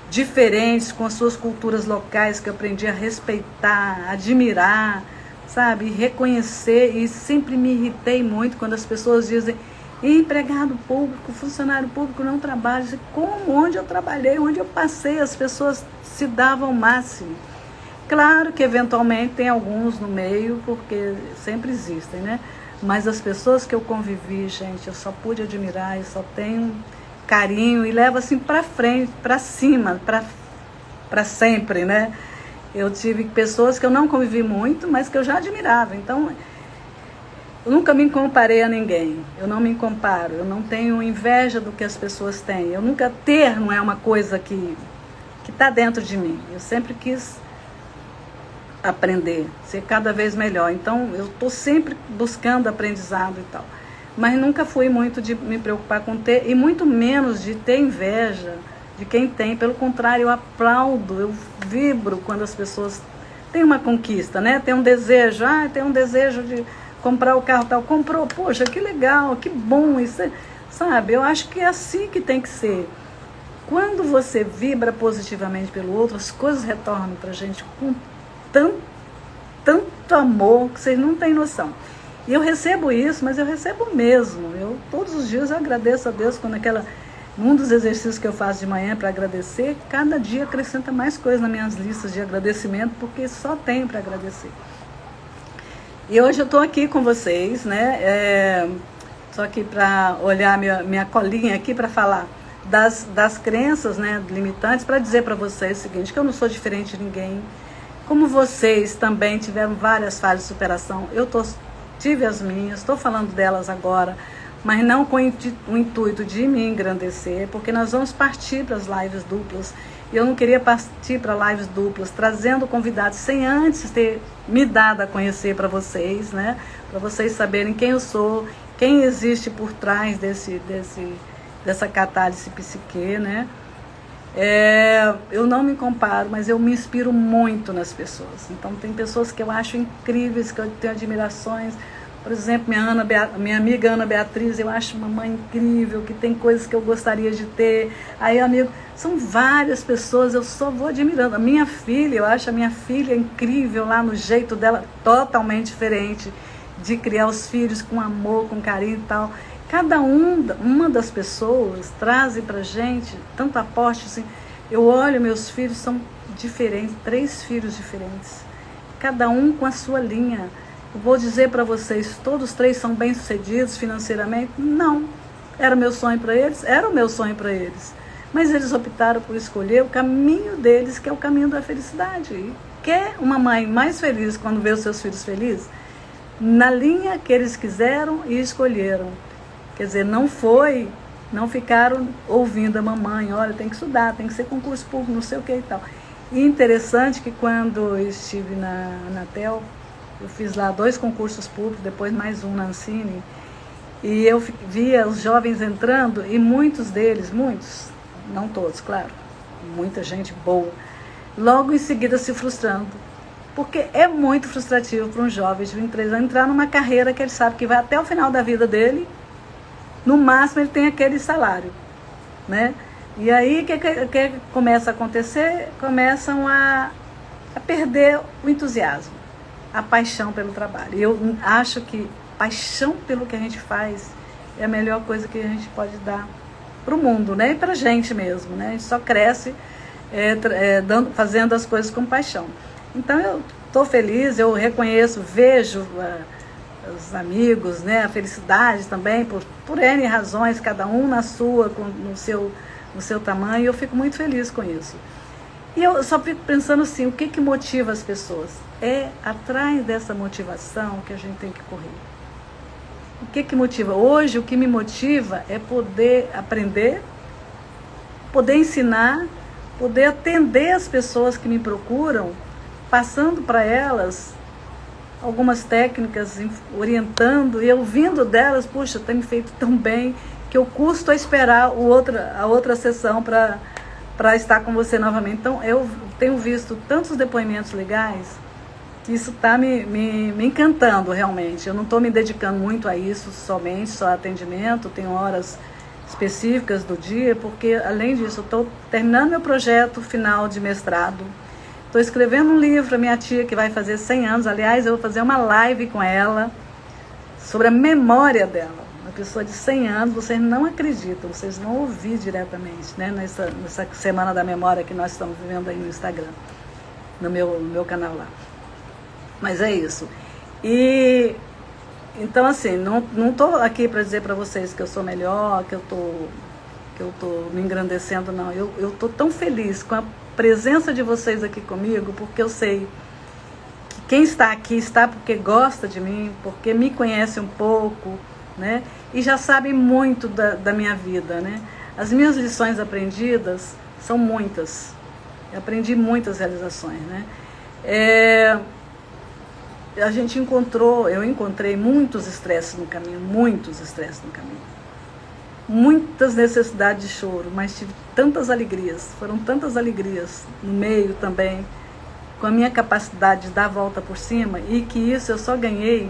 diferentes, com as suas culturas locais, que eu aprendi a respeitar, admirar, sabe, reconhecer. E sempre me irritei muito quando as pessoas dizem empregado público, funcionário público não trabalha. Como? Onde eu trabalhei, onde eu passei, as pessoas se davam o máximo. Claro que eventualmente tem alguns no meio, porque sempre existem, né? Mas as pessoas que eu convivi, gente, eu só pude admirar, eu só tenho carinho e levo assim para frente, para cima, para sempre, né? Eu tive pessoas que eu não convivi muito, mas que eu já admirava. Então, eu nunca me comparei a ninguém. Eu não me comparo. Eu não tenho inveja do que as pessoas têm. Eu nunca ter não é uma coisa que está dentro de mim. Eu sempre quis aprender, ser cada vez melhor. Então, eu estou sempre buscando aprendizado e tal. Mas nunca fui muito de me preocupar com ter, e muito menos de ter inveja de quem tem. Pelo contrário, eu aplaudo, eu vibro quando as pessoas têm uma conquista, né? Tem um desejo, tem um desejo de comprar o carro tal, comprou, poxa, que legal, que bom, isso, sabe? Eu acho que é assim que tem que ser. Quando você vibra positivamente pelo outro, as coisas retornam pra gente com tanto amor que vocês não têm noção. E eu recebo isso, mas eu recebo mesmo. Todos os dias eu agradeço a Deus quando um dos exercícios que eu faço de manhã para agradecer, cada dia acrescenta mais coisas nas minhas listas de agradecimento, porque só tenho para agradecer. E hoje eu estou aqui com vocês, né? Estou aqui para olhar minha colinha aqui para falar das crenças, né, limitantes, para dizer para vocês o seguinte, que eu não sou diferente de ninguém. Como vocês também tiveram várias fases de superação, tive as minhas, estou falando delas agora, mas não com o intuito de me engrandecer, porque nós vamos partir para as lives duplas. E eu não queria partir para lives duplas trazendo convidados sem antes ter me dado a conhecer para vocês, né? Para vocês saberem quem eu sou, quem existe por trás dessa catálise psique, né? Eu não me comparo, mas eu me inspiro muito nas pessoas. Então tem pessoas que eu acho incríveis, que eu tenho admirações. Por exemplo, minha amiga Ana Beatriz, eu acho uma mãe incrível, que tem coisas que eu gostaria de ter. Aí, amigo, são várias pessoas, eu só vou admirando. A minha filha, eu acho a minha filha incrível lá no jeito dela, totalmente diferente de criar os filhos com amor, com carinho e tal. Cada uma das pessoas trazem pra gente tanto aporte, assim. Eu olho, meus filhos são diferentes, 3 filhos diferentes, cada um com a sua linha. Eu vou dizer para vocês, todos 3 são bem-sucedidos financeiramente? Não. Era o meu sonho para eles? Era o meu sonho para eles. Mas eles optaram por escolher o caminho deles, que é o caminho da felicidade. E quer uma mãe mais feliz quando vê os seus filhos felizes? Na linha que eles quiseram e escolheram. Quer dizer, não ficaram ouvindo a mamãe, olha, tem que estudar, tem que ser concurso público, não sei o que e tal. E interessante que quando eu estive na Anatel, eu fiz lá 2 concursos públicos, depois mais um na Ancine, e eu via os jovens entrando, e muitos deles, não todos, claro, muita gente boa, logo em seguida se frustrando. Porque é muito frustrativo para um jovem de 23 anos entrar numa carreira que ele sabe que vai até o final da vida dele. No máximo ele tem aquele salário, né? E aí o que começa a acontecer? Começam a perder o entusiasmo, a paixão pelo trabalho. E eu acho que paixão pelo que a gente faz é a melhor coisa que a gente pode dar para o mundo, né? E para a gente mesmo, né? A gente só cresce fazendo as coisas com paixão. Então eu estou feliz, eu reconheço, vejo os amigos, né, a felicidade também, por N razões, cada um na sua, no seu tamanho, e eu fico muito feliz com isso. E eu só fico pensando assim, o que motiva as pessoas? É atrás dessa motivação que a gente tem que correr. O que motiva? Hoje o que me motiva é poder aprender, poder ensinar, poder atender as pessoas que me procuram, passando para elas algumas técnicas, orientando e ouvindo delas, puxa, tem me feito tão bem que eu custo a esperar a outra sessão para estar com você novamente. Então eu tenho visto tantos depoimentos legais que isso está me encantando realmente. Eu não estou me dedicando muito a isso somente, só atendimento, tenho horas específicas do dia, porque além disso eu estou terminando meu projeto final de mestrado. Estou escrevendo um livro para minha tia que vai fazer 100 anos. Aliás, eu vou fazer uma live com ela sobre a memória dela. Uma pessoa de 100 anos, vocês não acreditam, vocês vão ouvir diretamente, né? Nessa Semana da Memória que nós estamos vivendo aí no Instagram, no meu canal lá. Mas é isso. E então, assim, não estou aqui para dizer para vocês que eu sou melhor, que eu estou me engrandecendo, não. Eu estou tão feliz com a presença de vocês aqui comigo, porque eu sei que quem está aqui está porque gosta de mim, porque me conhece um pouco, né? E já sabe muito da minha vida, né? As minhas lições aprendidas são muitas. Eu aprendi muitas realizações, né? Eu encontrei muitos estresses no caminho, muitas necessidades de choro, mas tive tantas alegrias, foram tantas alegrias no meio também, com a minha capacidade de dar a volta por cima, e que isso eu só ganhei,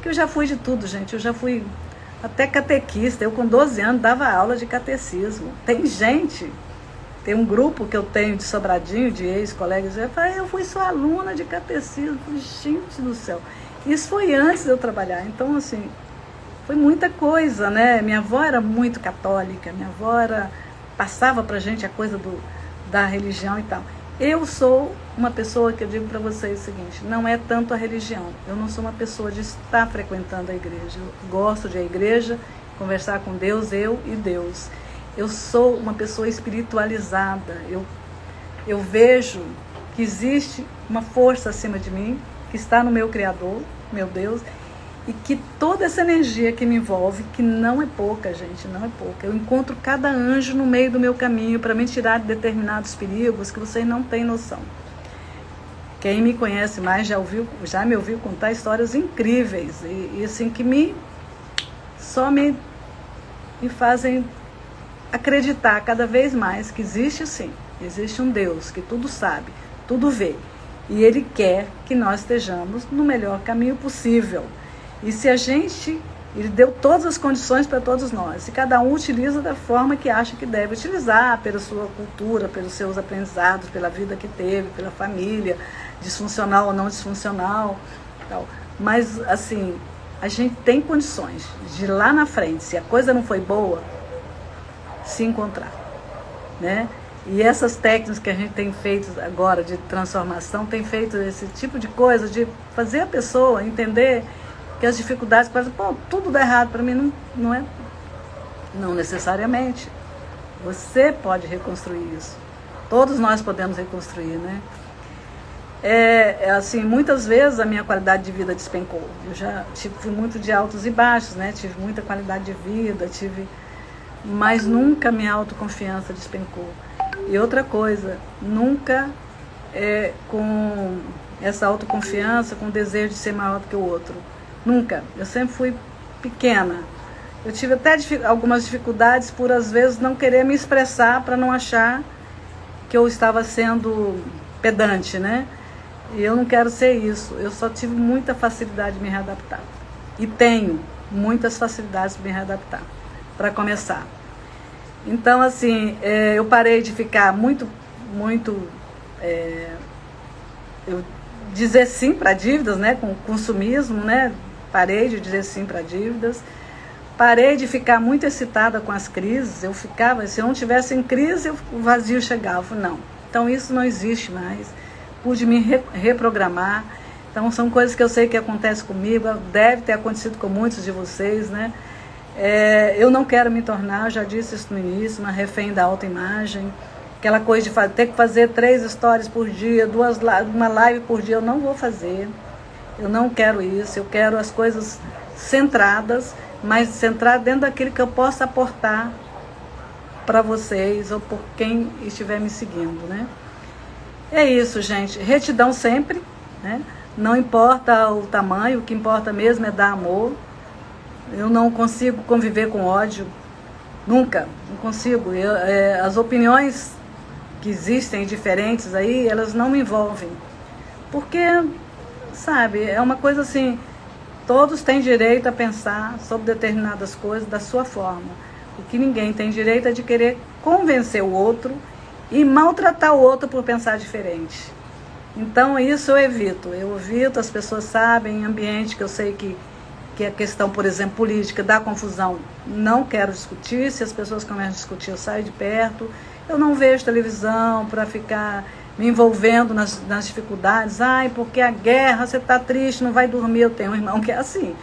que eu já fui de tudo, gente, eu já fui até catequista, eu com 12 anos dava aula de catecismo. Tem um grupo que eu tenho de Sobradinho, de ex-colegas, eu fui sua aluna de catecismo, falei, gente do céu, isso foi antes de eu trabalhar, então assim, foi muita coisa, né? Minha avó era muito católica, minha avó passava pra gente a coisa da religião e tal. Eu sou uma pessoa que eu digo para vocês o seguinte, não é tanto a religião, eu não sou uma pessoa de estar frequentando a igreja, eu gosto de ir à igreja, conversar com Deus, eu e Deus. Eu sou uma pessoa espiritualizada, eu vejo que existe uma força acima de mim, que está no meu Criador, meu Deus, e que toda essa energia que me envolve, que não é pouca, gente, não é pouca. Eu encontro cada anjo no meio do meu caminho para me tirar de determinados perigos que vocês não têm noção. Quem me conhece mais já me ouviu contar histórias incríveis e assim, que só me fazem acreditar cada vez mais que existe sim Existe um Deus que tudo sabe, tudo vê. E Ele quer que nós estejamos no melhor caminho possível. E se a gente... Ele deu todas as condições para todos nós. E cada um utiliza da forma que acha que deve utilizar, pela sua cultura, pelos seus aprendizados, pela vida que teve, pela família, disfuncional ou não disfuncional. Tal. Mas, assim, a gente tem condições de lá na frente, se a coisa não foi boa, se encontrar, né? E essas técnicas que a gente tem feito agora de transformação, tem feito esse tipo de coisa, de fazer a pessoa entender que as dificuldades, pô, tudo dá errado para mim, não é, não necessariamente. Você pode reconstruir isso. Todos nós podemos reconstruir, né? Assim, muitas vezes a minha qualidade de vida despencou. Eu já fui muito de altos e baixos, né? Tive muita qualidade de vida, mas nunca minha autoconfiança despencou. E outra coisa, nunca com essa autoconfiança, com o desejo de ser maior do que o outro. Nunca. Eu sempre fui pequena. Eu tive até algumas dificuldades por, às vezes, não querer me expressar para não achar que eu estava sendo pedante, né? E eu não quero ser isso. Eu só tive muita facilidade de me readaptar. E tenho muitas facilidades de me readaptar, para começar. Então, assim, eu parei de ficar eu dizer sim para dívidas, né? Com consumismo, né? Parei de dizer sim para dívidas. Parei de ficar muito excitada com as crises. Eu ficava, se eu não tivesse em crise, o vazio chegava. Não. Então isso não existe mais. Pude me reprogramar. Então são coisas que eu sei que acontecem comigo, deve ter acontecido com muitos de vocês, né? Eu não quero me tornar, já disse isso no início, uma refém da autoimagem. Aquela coisa de ter que fazer 3 stories por dia, uma live por dia, eu não vou fazer. Eu não quero isso, eu quero as coisas centradas, mas centradas dentro daquilo que eu possa aportar para vocês ou por quem estiver me seguindo, né? É isso, gente. Retidão sempre, né? Não importa o tamanho, o que importa mesmo é dar amor. Eu não consigo conviver com ódio, nunca, não consigo. As opiniões que existem diferentes aí, elas não me envolvem. Porque, sabe, é uma coisa assim, todos têm direito a pensar sobre determinadas coisas da sua forma. O que ninguém tem direito é de querer convencer o outro e maltratar o outro por pensar diferente. Então isso eu evito, as pessoas sabem, em ambiente que eu sei que a questão, por exemplo, política, dá confusão, não quero discutir. Se as pessoas começam a discutir, eu saio de perto. Eu não vejo televisão para ficar me envolvendo nas dificuldades. Ai, porque a guerra, você está triste, não vai dormir. Eu tenho um irmão que é assim,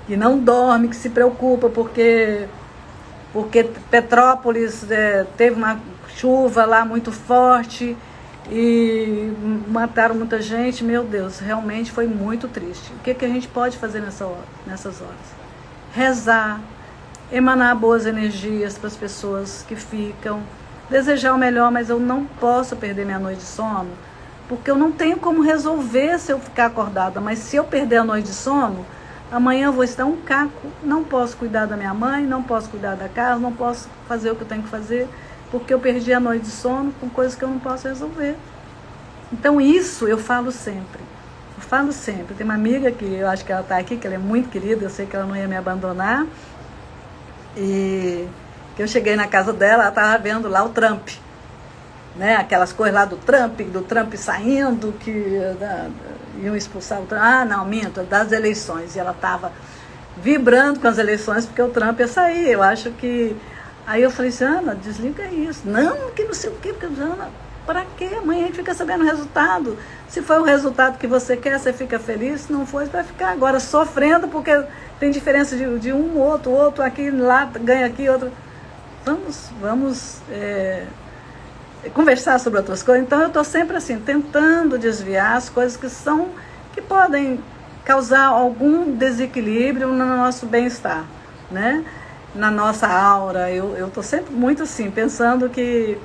que não dorme, que se preocupa porque Petrópolis teve uma chuva lá muito forte e mataram muita gente. Meu Deus, realmente foi muito triste. O que a gente pode fazer nessas horas? Rezar, emanar boas energias para as pessoas que ficam, desejar o melhor, mas eu não posso perder minha noite de sono, porque eu não tenho como resolver se eu ficar acordada. Mas se eu perder a noite de sono, amanhã eu vou estar um caco, não posso cuidar da minha mãe, não posso cuidar da casa, não posso fazer o que eu tenho que fazer, porque eu perdi a noite de sono com coisas que eu não posso resolver. Então isso eu falo sempre. Tem uma amiga que eu acho que ela está aqui, que ela é muito querida, eu sei que ela não ia me abandonar. E que eu cheguei na casa dela, ela estava vendo lá o Trump. Né? Aquelas coisas lá do Trump saindo, que iam expulsar o Trump. Ah, não, minto, das eleições. E ela estava vibrando com as eleições porque o Trump ia sair. Eu acho que... Aí eu falei assim, Ana, desliga isso. Não, que não sei o quê, porque Ana, para quê? Amanhã a gente fica sabendo o resultado. Se foi o resultado que você quer, você fica feliz. Se não for, você vai ficar agora sofrendo porque tem diferença de um, outro aqui, lá, ganha aqui, outro. Vamos conversar sobre outras coisas. Então eu estou sempre assim, tentando desviar as coisas que podem causar algum desequilíbrio no nosso bem-estar, né? Na nossa aura. Eu estou sempre muito assim, pensando que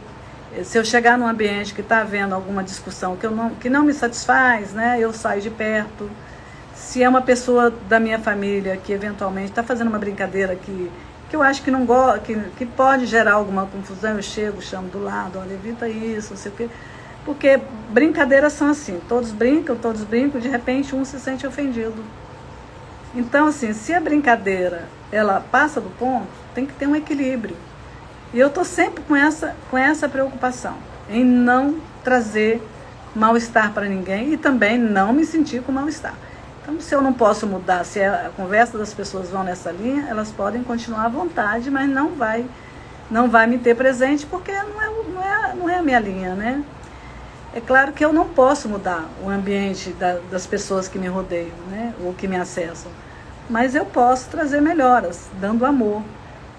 se eu chegar num ambiente que está havendo alguma discussão que não me satisfaz, né, eu saio de perto. Se é uma pessoa da minha família que eventualmente está fazendo uma brincadeira que que eu acho que não que pode gerar alguma confusão, eu chego, chamo do lado, olha, evita isso, não sei o quê. Porque brincadeiras são assim, todos brincam, de repente um se sente ofendido. Então, assim, se a brincadeira, ela passa do ponto, tem que ter um equilíbrio. E eu estou sempre com essa preocupação, em não trazer mal-estar para ninguém e também não me sentir com mal-estar. Então, se eu não posso mudar, se a conversa das pessoas vão nessa linha, elas podem continuar à vontade, mas não vai me ter presente, porque não é a minha linha, né? É claro que eu não posso mudar o ambiente das pessoas que me rodeiam, né? Ou que me acessam, mas eu posso trazer melhoras, dando amor.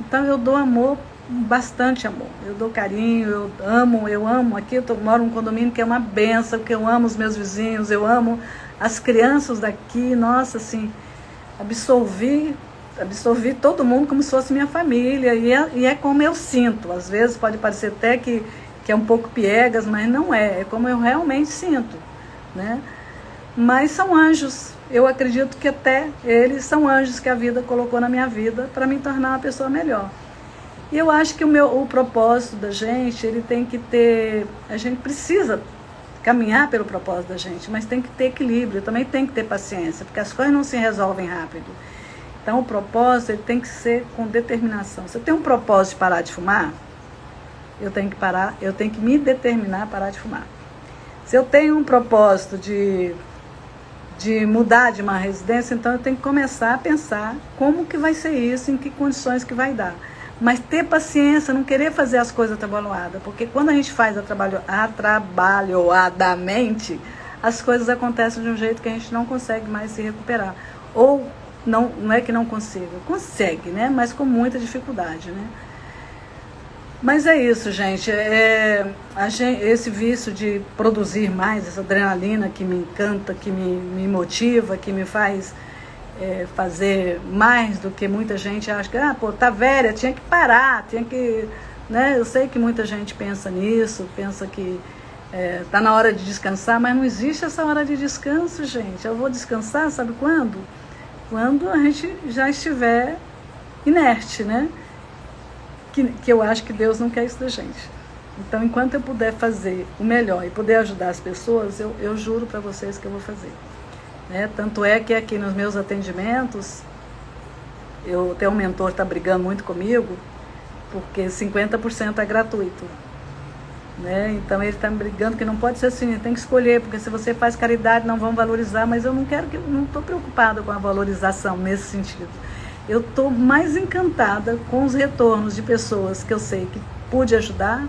Então, eu dou amor, bastante amor, eu dou carinho, eu amo. Aqui eu moro num condomínio que é uma benção, que eu amo os meus vizinhos, eu amo as crianças daqui, nossa, assim, absorvi todo mundo como se fosse minha família, e é como eu sinto. Às vezes pode parecer até que é um pouco piegas, mas não é como eu realmente sinto, né? Mas são anjos, eu acredito que até eles são anjos que a vida colocou na minha vida para me tornar uma pessoa melhor. E eu acho que o propósito da gente, ele tem que ter, a gente precisa caminhar pelo propósito da gente, mas tem que ter equilíbrio, também tem que ter paciência, porque as coisas não se resolvem rápido. Então o propósito, ele tem que ser com determinação. Se eu tenho um propósito de parar de fumar, eu tenho que parar, eu tenho que me determinar a parar de fumar. Se eu tenho um propósito de mudar de uma residência, então eu tenho que começar a pensar como que vai ser isso, em que condições que vai dar. Mas ter paciência, não querer fazer as coisas atabalhoadas, porque quando a gente faz atabalhoadamente, as coisas acontecem de um jeito que a gente não consegue mais se recuperar. Ou não é que não consiga, consegue, né? Mas com muita dificuldade, né? Mas é isso, gente. Esse vício de produzir mais, essa adrenalina que me encanta, que me motiva, que me faz fazer mais do que muita gente acha que, tá velha, tinha que parar, né? Eu sei que muita gente pensa nisso, pensa que tá na hora de descansar, mas não existe essa hora de descanso, gente. Eu vou descansar, sabe quando? Quando a gente já estiver inerte, né? Que eu acho que Deus não quer isso da gente. Então, enquanto eu puder fazer o melhor e poder ajudar as pessoas, eu juro para vocês que eu vou fazer. Né? Tanto é que aqui nos meus atendimentos, eu tenho um mentor que está brigando muito comigo, porque 50% é gratuito. Né? Então ele está me brigando que não pode ser assim, tem que escolher, porque se você faz caridade não vão valorizar, mas eu não estou preocupada com a valorização nesse sentido. Eu estou mais encantada com os retornos de pessoas que eu sei que pude ajudar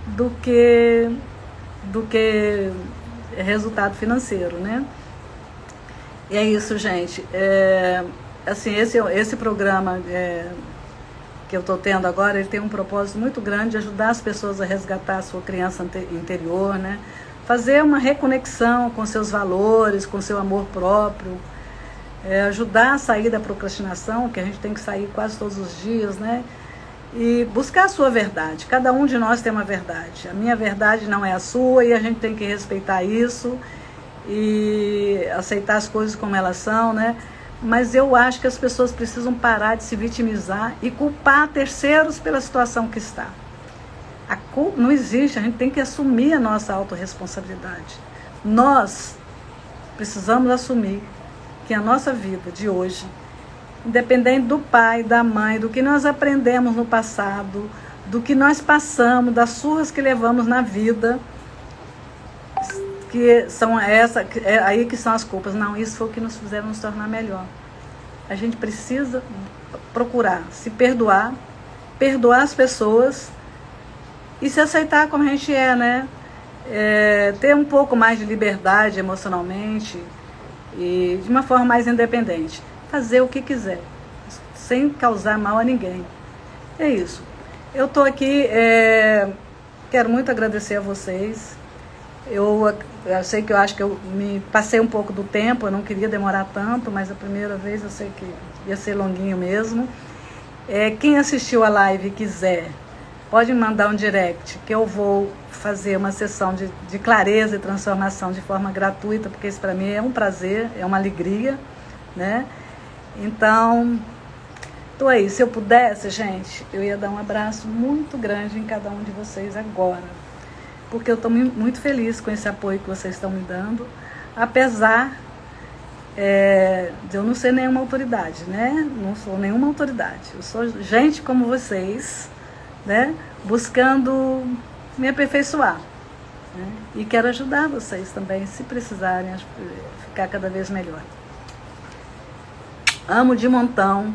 do que resultado financeiro, né? E é isso, gente. Assim, esse programa que eu estou tendo agora, ele tem um propósito muito grande de ajudar as pessoas a resgatar a sua criança interior, né? Fazer uma reconexão com seus valores, com seu amor próprio, ajudar a sair da procrastinação, que a gente tem que sair quase todos os dias, né? E buscar a sua verdade. Cada um de nós tem uma verdade. A minha verdade não é a sua e a gente tem que respeitar isso e aceitar as coisas como elas são, né? Mas eu acho que as pessoas precisam parar de se vitimizar e culpar terceiros pela situação que está. A culpa não existe, a gente tem que assumir a nossa autorresponsabilidade. Nós precisamos assumir que a nossa vida de hoje, independente do pai, da mãe, do que nós aprendemos no passado, do que nós passamos, das surras que levamos na vida, que são aí que são as culpas. Não, isso foi o que nos fizeram nos tornar melhor. A gente precisa procurar se perdoar as pessoas e se aceitar como a gente é, né? Ter um pouco mais de liberdade emocionalmente e de uma forma mais independente. Fazer o que quiser, sem causar mal a ninguém. É isso. Eu estou aqui, quero muito agradecer a vocês. Eu sei que eu acho que eu me passei um pouco do tempo, eu não queria demorar tanto, mas a primeira vez eu sei que ia ser longuinho mesmo. Quem assistiu a live e quiser, pode me mandar um direct, que eu vou fazer uma sessão de clareza e transformação de forma gratuita, porque isso para mim é um prazer, é uma alegria, né? Então, Tô aí. Se eu pudesse, gente, eu ia dar um abraço muito grande em cada um de vocês agora. Porque eu estou muito feliz com esse apoio que vocês estão me dando. Apesar de eu não ser nenhuma autoridade, né? Não sou nenhuma autoridade. Eu sou gente como vocês, né? Buscando me aperfeiçoar. Né? E quero ajudar vocês também, se precisarem, a ficar cada vez melhor. Amo de montão.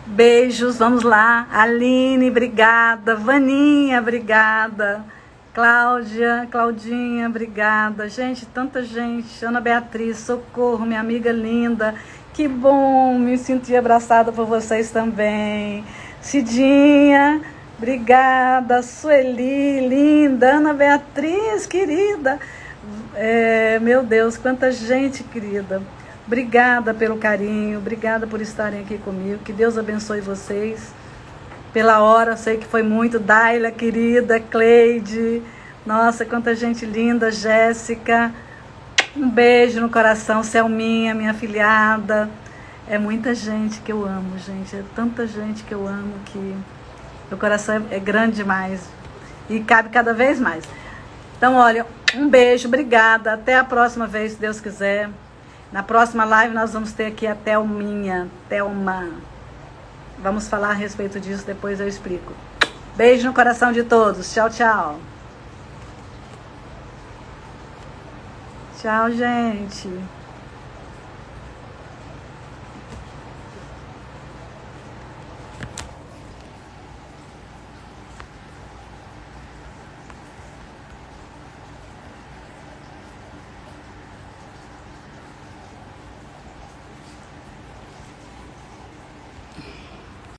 Beijos, vamos lá. Aline, obrigada. Vaninha, obrigada. Claudinha, obrigada. Gente, tanta gente. Ana Beatriz, socorro, minha amiga linda. Que bom me sentir abraçada por vocês também. Cidinha, obrigada. Sueli, linda. Ana Beatriz, querida. Meu Deus, quanta gente querida. Obrigada pelo carinho, obrigada por estarem aqui comigo. Que Deus abençoe vocês. Pela hora, sei que foi muito. Daila, querida, Cleide. Nossa, quanta gente linda. Jéssica. Um beijo no coração. Selminha, minha afilhada. É muita gente que eu amo, gente. É tanta gente que eu amo que meu coração é grande demais. E cabe cada vez mais. Então, olha, um beijo, obrigada. Até a próxima vez, se Deus quiser. Na próxima live nós vamos ter aqui a Thelma. Vamos falar a respeito disso, depois eu explico. Beijo no coração de todos. Tchau, tchau. Tchau, gente.